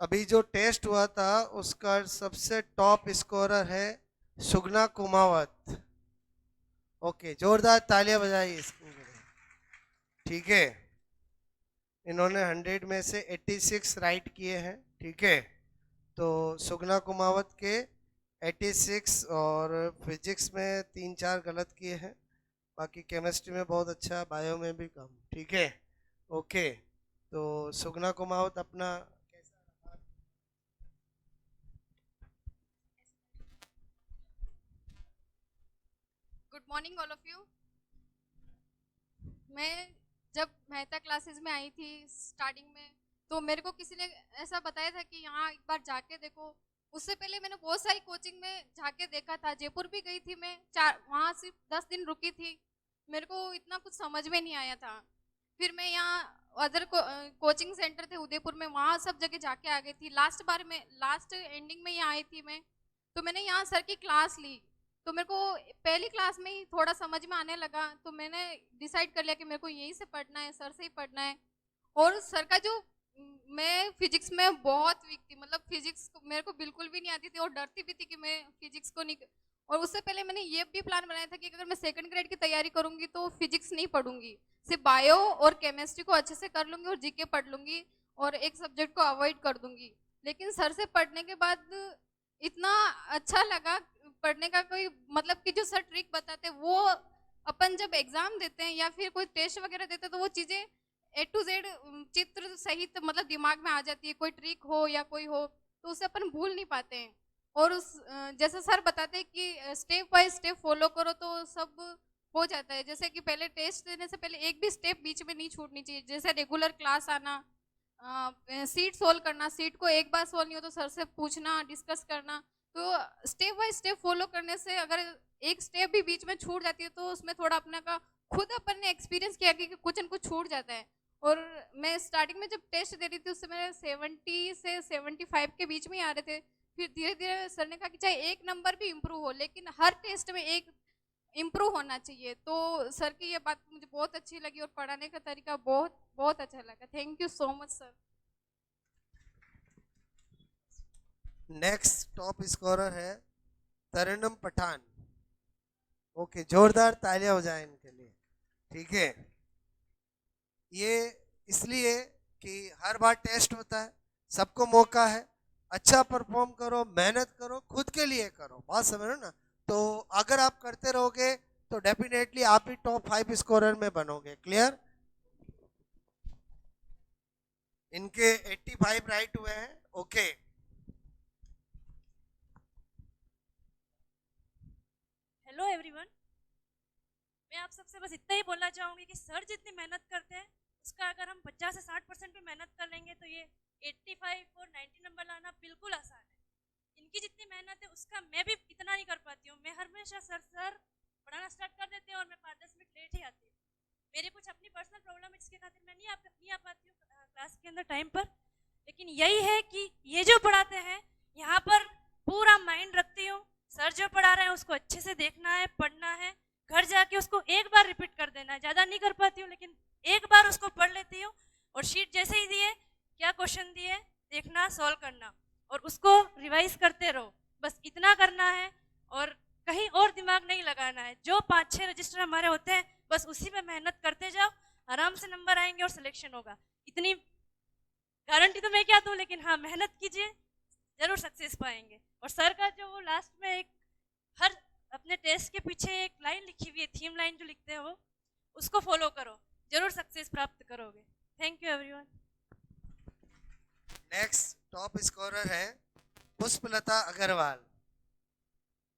अभी जो टेस्ट हुआ था उसका सबसे टॉप स्कोरर है सुगना कुमावत। ओके, जोरदार तालियां बजाइए इसके लिए। ठीक है, इन्होंने 100 में से 86 राइट किए हैं। ठीक है, तो सुगना कुमावत के 86 और फिजिक्स में 3-4 गलत किए हैं। बाकी केमिस्ट्री में बहुत अच्छा, बायो में भी कम। ठीक है, ओके। तो सुगना कुमावत अपना good morning all of you. मैं जब मेहता क्लासेस में आई थी स्टार्टिंग में, तो मेरे को किसी ने ऐसा बताया था कि यहाँ एक बार जाके देखो। उससे पहले मैंने बहुत सारी कोचिंग में जाके देखा था, जयपुर भी गई थी मैं, चार वहाँ सिर्फ 10 दिन रुकी थी। मेरे को इतना कुछ समझ में नहीं आया था। फिर मैं यहाँ अदर कोचिंग सेंटर थे उदयपुर में, वहाँ सब जगह जाके आ गई थी। लास्ट बार में लास्ट एंडिंग में यहाँ आई थी मैं, तो मैंने यहाँ सर की क्लास ली। तो मेरे को पहली क्लास में ही थोड़ा समझ में आने लगा, तो मैंने डिसाइड कर लिया कि मेरे को यहीं से पढ़ना है, सर से ही पढ़ना है। और सर का जो मैं फिजिक्स में बहुत वीक थी, मतलब फिजिक्स मेरे को बिल्कुल भी नहीं आती थी, और डरती भी थी कि मैं फिजिक्स को नहीं। और उससे पहले मैंने ये भी प्लान बनाया था कि अगर मैं सेकंड ग्रेड की तैयारी करूंगी तो फिजिक्स नहीं पढ़ूंगी, सिर्फ बायो और केमिस्ट्री को अच्छे से कर लूंगी और जीके पढ़ लूंगी, और एक सब्जेक्ट को अवॉइड कर दूंगी। लेकिन सर से पढ़ने के बाद इतना अच्छा लगा पढ़ने का। कोई मतलब कि जो सर ट्रिक बताते हैं वो अपन जब एग्जाम देते हैं या फिर कोई टेस्ट वगैरह देते हैं तो वो चीजें A to Z चित्र सहित मतलब दिमाग में आ जाती है। कोई ट्रिक हो या कोई हो तो उसे अपन भूल नहीं पाते हैं। और उस जैसा सर बताते हैं कि स्टेप बाय स्टेप फॉलो करो तो सब हो जाता है। जैसे कि पहले टेस्ट देने से पहले एक भी स्टेप बीच में नहीं छूटनी चाहिए, जैसे रेगुलर क्लास आना, सीट सोल्व करना, सीट को एक बार सोल्व नहीं हो तो सर से पूछना, डिस्कस करना। तो स्टेप बाय स्टेप फॉलो करने से अगर एक स्टेप भी बीच में छूट जाती है तो उसमें थोड़ा अपने का खुद अपन ने एक्सपीरियंस किया कि कुछ न कुछ छूट जाता है। और मैं स्टार्टिंग में जब टेस्ट दे रही थी उससे मेरे 70 से 75 के बीच में ही आ रहे थे। फिर धीरे धीरे सर ने कहा कि चाहे एक नंबर भी इम्प्रूव हो लेकिन हर टेस्ट में एक इम्प्रूव होना चाहिए। तो सर की ये बात मुझे बहुत अच्छी लगी और पढ़ाने का तरीका बहुत बहुत अच्छा लगा। Thank you so much sir. Next top scorer है तरन्नुम पठान। ओके, जोरदार तालियां हो जाए इनके लिए। ठीक है, ये इसलिए कि हर बार टेस्ट होता है, सबको मौका है। अच्छा परफॉर्म करो, मेहनत करो, खुद के लिए करो, बात समझ रहे हो ना। तो अगर आप करते रहोगे तो डेफिनेटली आप भी टॉप 5 स्कोरर में बनोगे। क्लियर? इनके 85 राइट हुए हैं। Okay, hello everyone. मैं आप सबसे बस इतना ही बोलना चाहूँगी कि सर जितनी मेहनत करते हैं उसका अगर हम 50 से 60% भी मेहनत कर लेंगे तो ये 85 और 90 नंबर लाना बिल्कुल आसान है। इनकी जितनी मेहनत है उसका मैं भी इतना नहीं कर पाती हूँ। मैं हमेशा सर सर पढ़ाना स्टार्ट कर देते हैं और मैं 5-10 मिनट लेट ही आती हूँ। मेरी कुछ अपनी पर्सनल प्रॉब्लम है जिसके खातिर मैं नहीं आ पाती हूँ क्लास के अंदर टाइम पर। लेकिन यही है कि ये जो पढ़ाते हैं यहाँ पर पूरा माइंड रखती हूँ। सर जो पढ़ा रहे हैं उसको अच्छे से देखना है, पढ़ना है, घर जाके उसको एक बार रिपीट कर देना है। ज़्यादा नहीं कर पाती हूँ लेकिन एक बार उसको पढ़ लेती हूँ। और शीट जैसे ही दिए, क्या क्वेश्चन दिए, देखना, सॉल्व करना और उसको रिवाइज करते रहो। बस इतना करना है और कहीं और दिमाग नहीं लगाना है। जो 5-6 रजिस्टर हमारे होते हैं बस उसी में मेहनत करते जाओ, आराम से नंबर आएंगे और सिलेक्शन होगा। इतनी गारंटी तो मैं क्या दूँ, लेकिन हाँ मेहनत कीजिए, जरूर सक्सेस पाएंगे। और सर का जो वो लास्ट में एक हर अपने टेस्ट के पीछे एक लाइन लिखी हुई है, थीम लाइन जो लिखते हैं वो, उसको फॉलो करो, जरूर सक्सेस प्राप्त करोगे। Thank you everyone. Next top scorer है पुष्पलता अग्रवाल।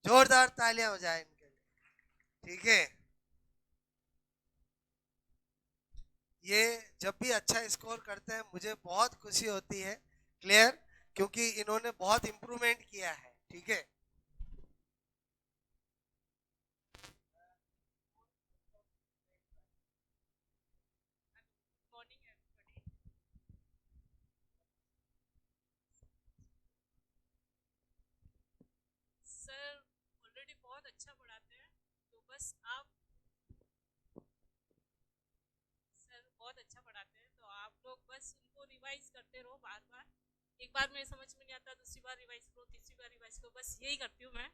जोरदार तालियां हो जाए इनके लिए। ठीक है, ये जब भी अच्छा स्कोर करते हैं मुझे बहुत खुशी होती है। क्लियर? क्योंकि इन्होंने बहुत इंप्रूवमेंट किया है। ठीक है, मॉर्निंग एवरीबॉडी। सर ऑलरेडी बहुत अच्छा पढ़ाते हैं, तो बस आप, सर बहुत अच्छा पढ़ाते हैं तो आप लोग बस उनको रिवाइज करते रहो बार बार। एक बार में समझ में नहीं आता, दूसरी बार रिवाइज करो, तीसरी बार रिवाइज करो, बस यही करती हूँ मैं।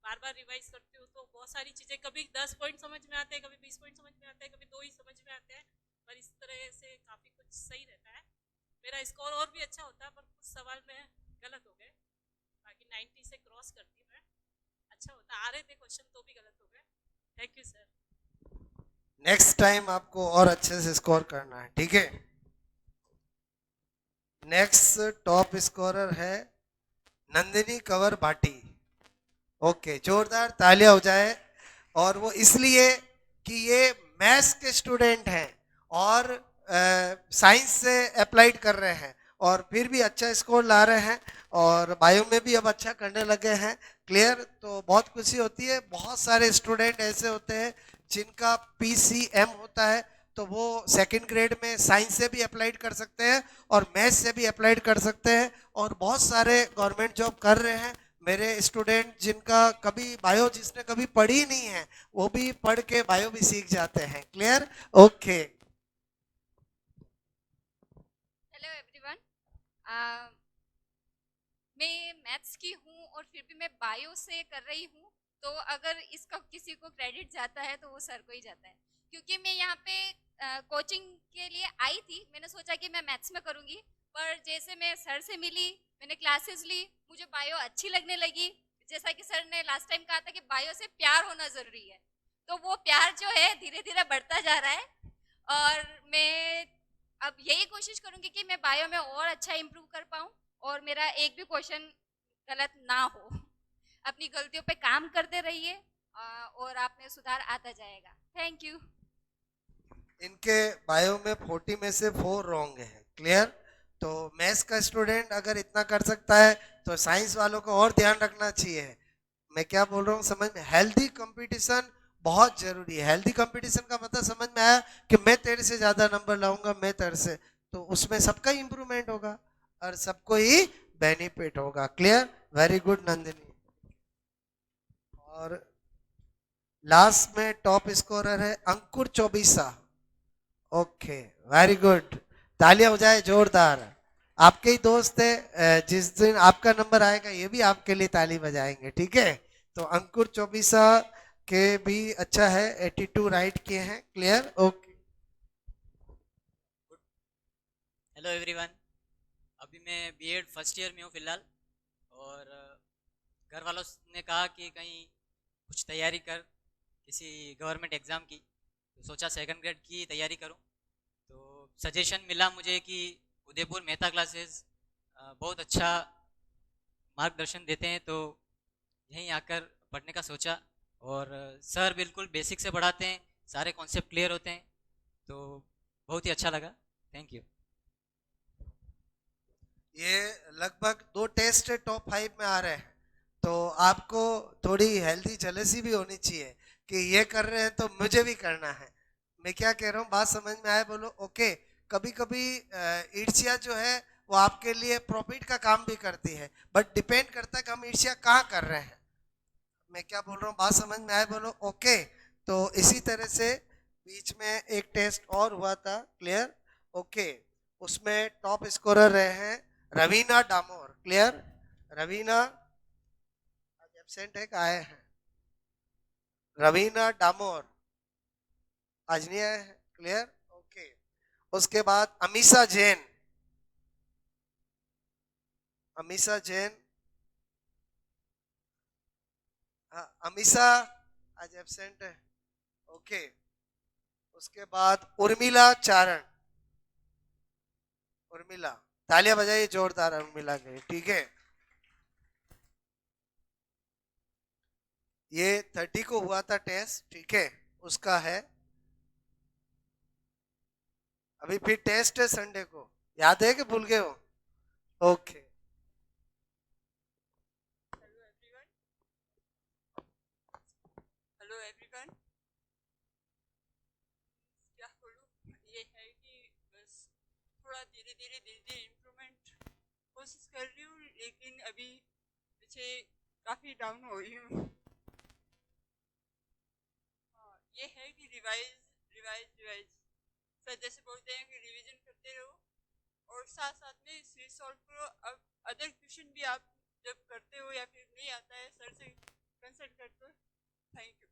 बार बार रिवाइज करती हूँ तो बहुत सारी चीज़ें, कभी 10 पॉइंट समझ में आते हैं, कभी 20 पॉइंट समझ में आते हैं, कभी 2 ही समझ में आते हैं, पर इस तरह से काफ़ी कुछ सही रहता है। मेरा स्कोर और भी अच्छा होता है, पर कुछ सवाल में गलत हो गए, बाकी 90 से क्रॉस करती मैं। अच्छा होता, आ रहे थे क्वेश्चन तो भी गलत हो गए। Thank you sir. Next time आपको और अच्छे से स्कोर करना है, ठीक है। नेक्स्ट टॉप स्कोरर है नंदिनी कंवर भाटी। ओके, जोरदार तालियां हो जाए। और वो इसलिए कि ये मैथ्स के स्टूडेंट हैं और साइंस से अप्लाइड कर रहे हैं और फिर भी अच्छा स्कोर ला रहे हैं और बायो में भी अब अच्छा करने लगे हैं। क्लियर, तो बहुत खुशी होती है। बहुत सारे स्टूडेंट ऐसे होते हैं जिनका पीसीएम होता है, तो वो सेकंड ग्रेड में साइंस से भी अप्लाइड कर सकते हैं और मैथ्स से भी अप्लाइड कर सकते हैं और बहुत सारे गवर्नमेंट जॉब कर रहे हैं। मेरे स्टूडेंट जिनका कभी बायो जिसने कभी पढ़ी नहीं है, वो भी पढ़ के बायो भी सीख जाते हैं। Clear, okay. हेलो एवरीवन, मैं मैथ्स की हूँ और फिर भी मैं बायो से कर रही हूँ, तो अगर इसका किसी को क्रेडिट जाता है तो वो सर को ही जाता है, क्योंकि मैं यहाँ पे कोचिंग के लिए आई थी। मैंने सोचा कि मैं मैथ्स में करूँगी, पर जैसे मैं सर से मिली, मैंने क्लासेस ली, मुझे बायो अच्छी लगने लगी। जैसा कि सर ने लास्ट टाइम कहा था कि बायो से प्यार होना ज़रूरी है, तो वो प्यार जो है धीरे धीरे बढ़ता जा रहा है। और मैं अब यही कोशिश करूँगी कि मैं बायो में और अच्छा इम्प्रूव कर पाऊँ और मेरा एक भी क्वेश्चन गलत ना हो। अपनी गलतियों पे काम करते रहिए और आप में सुधार आता जाएगा। Thank you. इनके बायो में 40 में से 4 रॉन्ग है। क्लियर, तो मैथ्स का स्टूडेंट अगर इतना कर सकता है तो साइंस वालों को और ध्यान रखना चाहिए। मैं क्या बोल रहा हूँ समझ में? हेल्दी कंपटीशन बहुत जरूरी है। हेल्दी कंपटीशन का मतलब समझ में आया कि मैं तेरे से ज्यादा नंबर लाऊंगा, मैं तेरे से, तो उसमें सबका ही इंप्रूवमेंट होगा और सबको ही बेनिफिट होगा। Clear, very good Nandini. और लास्ट में टॉप स्कोरर है अंकुर चौबीसा। ओके, वेरी गुड, तालियां हो जाए जोरदार। आपके ही दोस्त है, जिस दिन आपका नंबर आएगा ये भी आपके लिए ताली बजाएंगे, ठीक है। तो अंकुर चौबीसा के भी अच्छा है, 82 राइट किए हैं। Clear, okay. हेलो एवरीवन, अभी मैं बीएड फर्स्ट ईयर में हूँ फिलहाल, और घर वालों ने कहा कि कहीं कुछ तैयारी कर किसी गवर्नमेंट एग्ज़ाम की, तो सोचा सेकंड ग्रेड की तैयारी करूँ। तो सजेशन मिला मुझे कि उदयपुर मेहता क्लासेस बहुत अच्छा मार्गदर्शन देते हैं, तो यहीं आकर पढ़ने का सोचा। और सर बिल्कुल बेसिक से पढ़ाते हैं, सारे कॉन्सेप्ट क्लियर होते हैं, तो बहुत ही अच्छा लगा। Thank you. ये लगभग 2 टेस्ट टॉप 5 में आ रहे हैं, तो आपको थोड़ी हेल्दी जेलसी भी होनी चाहिए कि ये कर रहे हैं तो मुझे भी करना है। मैं क्या कह रहा हूँ, बात समझ में आए बोलो ओके। कभी कभी ईर्ष्या जो है वो आपके लिए प्रॉफिट का काम भी करती है, बट डिपेंड करता है कि हम ईर्ष्या कहाँ कर रहे हैं। मैं क्या बोल रहा हूँ, बात समझ में आए बोलो ओके। तो इसी तरह से बीच में एक टेस्ट और हुआ था। Clear, okay. उसमें टॉप स्कोरर रहे हैं रवीना डामोर। क्लियर, रवीना आज एब्सेंट है, आए हैं रवीना डामोर, आज नहीं आए हैं। Clear, okay. उसके बाद अमीषा जैन, अमीषा जैन, हाँ अमीषा आज एब्सेंट है। ओके। उसके बाद उर्मिला चारण, उर्मिला, तालियां बजाइए जोरदार उर्मिला के, ठीक है। ये 30 को हुआ था टेस्ट, ठीक है, उसका है। अभी फिर टेस्ट है संडे को, याद है कि भूल गए हो? ओके। हेलो एवरीवन, क्या बोलूँ, ये है कि बस थोड़ा धीरे धीरे इम्प्रूवमेंट कोशिश कर रही हूँ, लेकिन अभी पीछे काफ़ी डाउन हो रही हूँ। हाँ, ये है कि रिवाइज रिवाइज रिवाइज, सर जैसे बोलते हैं कि रिवीजन करते रहो, और साथ साथ में सी सॉल्व करो। अब अदर क्वेश्चन भी आप जब करते हो या फिर नहीं आता है सर से कंसल्ट करते हो। Thank you.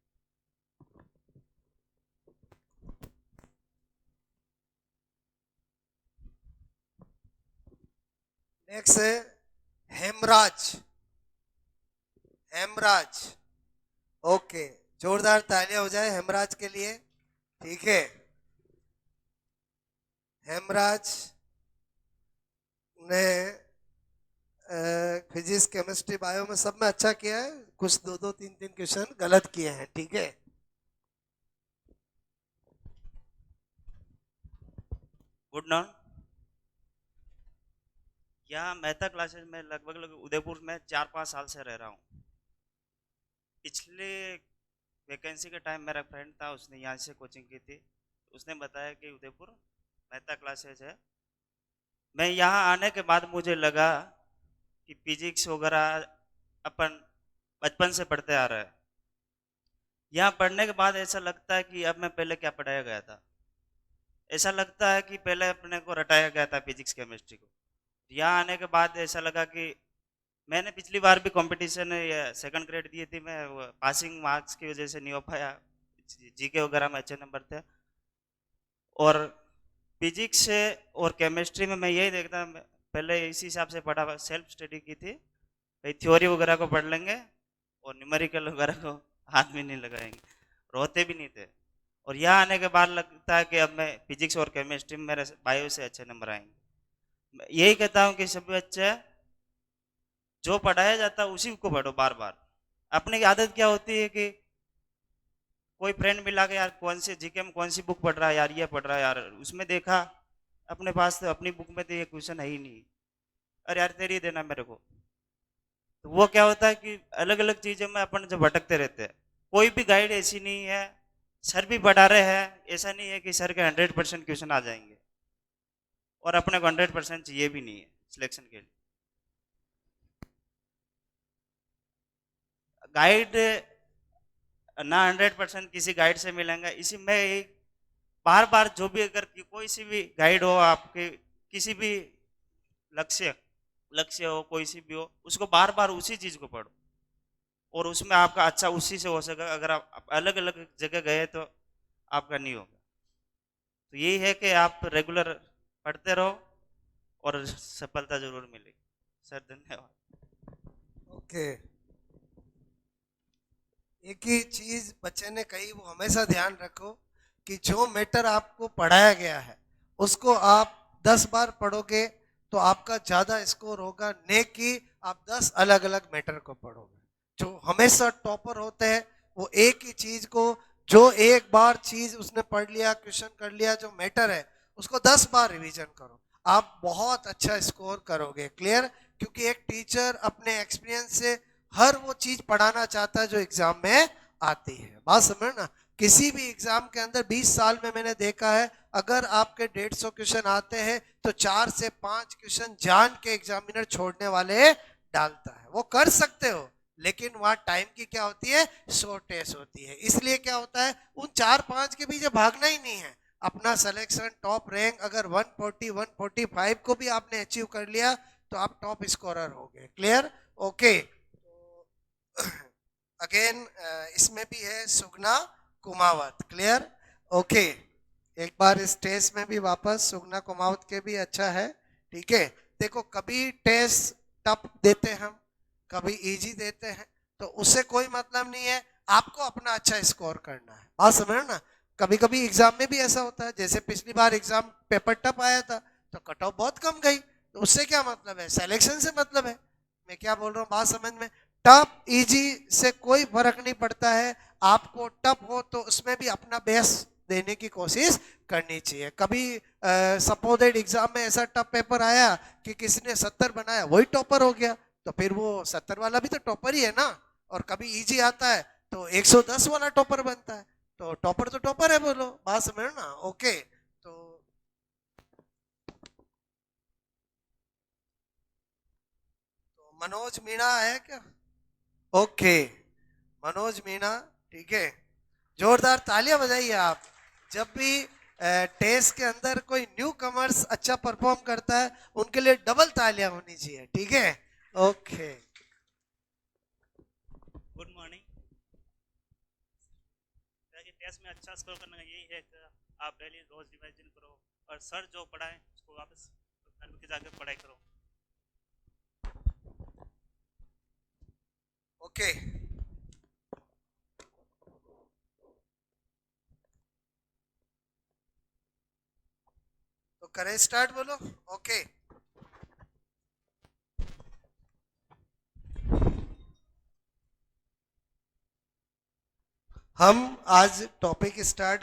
नेक्स्ट है हेमराज। हेमराज, ओके, जोरदार तालियां हो जाए हेमराज के लिए। ठीक है, हेमराज ने फिजिक्स केमिस्ट्री बायो में सब में अच्छा किया है, कुछ दो दो तीन तीन क्वेश्चन गलत किए हैं। ठीक है, गुड नाउन। यहाँ मेहता क्लासेस में लगभग उदयपुर में 4-5 साल से रह रहा हूँ। पिछले वैकेंसी के टाइम मेरा फ्रेंड था, उसने यहाँ से कोचिंग की थी। उसने बताया कि उदयपुर मेहता क्लासेस है। मैं यहाँ आने के बाद मुझे लगा कि फिजिक्स वगैरह अपन बचपन से पढ़ते आ रहे हैं। यहाँ पढ़ने के बाद ऐसा लगता है कि अब मैं पहले क्या पढ़ाया गया था। ऐसा लगता है कि पहले अपने को रटाया गया था फिजिक्स केमिस्ट्री को। यहाँ आने के बाद ऐसा लगा कि मैंने पिछली बार भी कंपटीशन सेकंड ग्रेड दिए थी, मैं पासिंग मार्क्स की वजह से नहीं हो पाया, जीके वगैरह में अच्छे नंबर थे। और फिजिक्स से और केमिस्ट्री में मैं यही देखता, पहले इसी हिसाब से पढ़ा, सेल्फ स्टडी की थी, भाई थ्योरी वगैरह को पढ़ लेंगे और न्यूमेरिकल वगैरह को हाथ में नहीं लगाएंगे, रोते भी नहीं थे। और यहाँ आने के बाद लगता है कि अब मैं फिजिक्स और केमिस्ट्री में मेरे बायो से अच्छे नंबर आएंगे। यही कहता हूँ कि सभी बच्चे जो पढ़ाया जाता है उसी को पढ़ो बार बार। अपने की आदत क्या होती है कि कोई फ्रेंड मिला के यार कौन से जीके में कौन सी बुक पढ़ रहा है यार, ये पढ़ रहा है यार, उसमें देखा अपने पास तो अपनी बुक में तो ये क्वेश्चन है ही नहीं, अरे यार तेरी देना मेरे को। तो वो क्या होता है कि अलग अलग चीजों में अपन जब भटकते रहते हैं। कोई भी गाइड ऐसी नहीं है, सर भी पढ़ा रहे हैं, ऐसा नहीं है कि सर के 100% क्वेश्चन आ जाएंगे, और अपने को 100% चाहिए भी नहीं है सिलेक्शन के लिए। गाइड ना 100% किसी गाइड से मिलेंगे। इसी में एक बार बार जो भी अगर कोई सी भी गाइड हो आपके, किसी भी लक्ष्य हो कोई सी भी हो, उसको बार बार उसी चीज को पढ़ो और उसमें आपका अच्छा उसी से हो सकेगा। अगर आप अलग अलग जगह गए तो आपका नहीं होगा। तो यही है कि आप रेगुलर पढ़ते रहो और सफलता जरूर मिलेगी। सर धन्यवाद। ओके, एक ही चीज बच्चे ने कही, वो हमेशा ध्यान रखो कि जो मैटर आपको पढ़ाया गया है उसको आप 10 बार पढ़ोगे तो आपका ज्यादा स्कोर होगा, ने कि आप 10 अलग अलग मैटर को पढ़ोगे। जो हमेशा टॉपर होते हैं वो एक ही चीज को, जो एक बार चीज उसने पढ़ लिया, क्वेश्चन कर लिया, जो मैटर है उसको 10 बार रिवीजन करो, आप बहुत अच्छा स्कोर करोगे। क्लियर? क्योंकि एक टीचर अपने एक्सपीरियंस से हर वो चीज पढ़ाना चाहता है जो एग्जाम में आती है। बात समझ ना? किसी भी एग्जाम के अंदर 20 साल में मैंने देखा है, अगर आपके 150 क्वेश्चन आते हैं तो 4 से 5 क्वेश्चन जान के एग्जामिनर छोड़ने वाले डालता है। वो कर सकते हो, लेकिन वहां टाइम की क्या होती है, शॉर्टेज होती है। इसलिए क्या होता है, उन 4-5 के पीछे भागना ही नहीं है। अपना सिलेक्शन टॉप रैंक अगर 140 145 को भी आपने अचीव कर लिया तो आप टॉप स्कोरर हो गए। क्लियर? ओके, अगेन इसमें भी है सुगना कुमावत। क्लियर? ओके, एक बार स्टेज में भी वापस सुगना कुमावत के भी अच्छा है। ठीक है, देखो कभी टेस्ट टफ देते हैं हम, कभी इजी देते हैं, तो उससे कोई मतलब नहीं है, आपको अपना अच्छा स्कोर करना है। बात समझ ना? कभी कभी एग्जाम में भी ऐसा होता है, जैसे पिछली बार एग्जाम पेपर टफ आया था तो कट ऑफ बहुत कम गई, तो उससे क्या मतलब है, सिलेक्शन से मतलब है। मैं क्या बोल रहा हूँ बात समझ में? टफ इजी से कोई फर्क नहीं पड़ता है, आपको टफ हो तो उसमें भी अपना बेस्ट देने की कोशिश करनी चाहिए। कभी सपोजेड एग्जाम में ऐसा टफ पेपर आया कि किसी ने 70 बनाया, वही टॉपर हो गया, तो फिर वो 70 वाला भी तो टॉपर ही है ना। और कभी इजी आता है तो 110 वाला टॉपर बनता है, तो टॉपर है, बोलो। बात समझ ना? ओके, तो मनोज मीणा है क्या? ओके, मनोज मीणा, ठीक है, जोरदार तालियां बजाइए आप। जब भी टेस्ट के अंदर कोई न्यू कमर्स अच्छा परफॉर्म करता है उनके लिए डबल तालियां होनी चाहिए, ठीक है? Okay, good morning. टेस्ट में अच्छा स्कोर करने का यही है कि आप डेली रोज रिवाइजन करो और सर जो पढ़ाएं उसको वापस घर में जाकर पढ़ाई करो। ओके। तो करें स्टार्ट, बोलो। ओके, हम आज टॉपिक स्टार्ट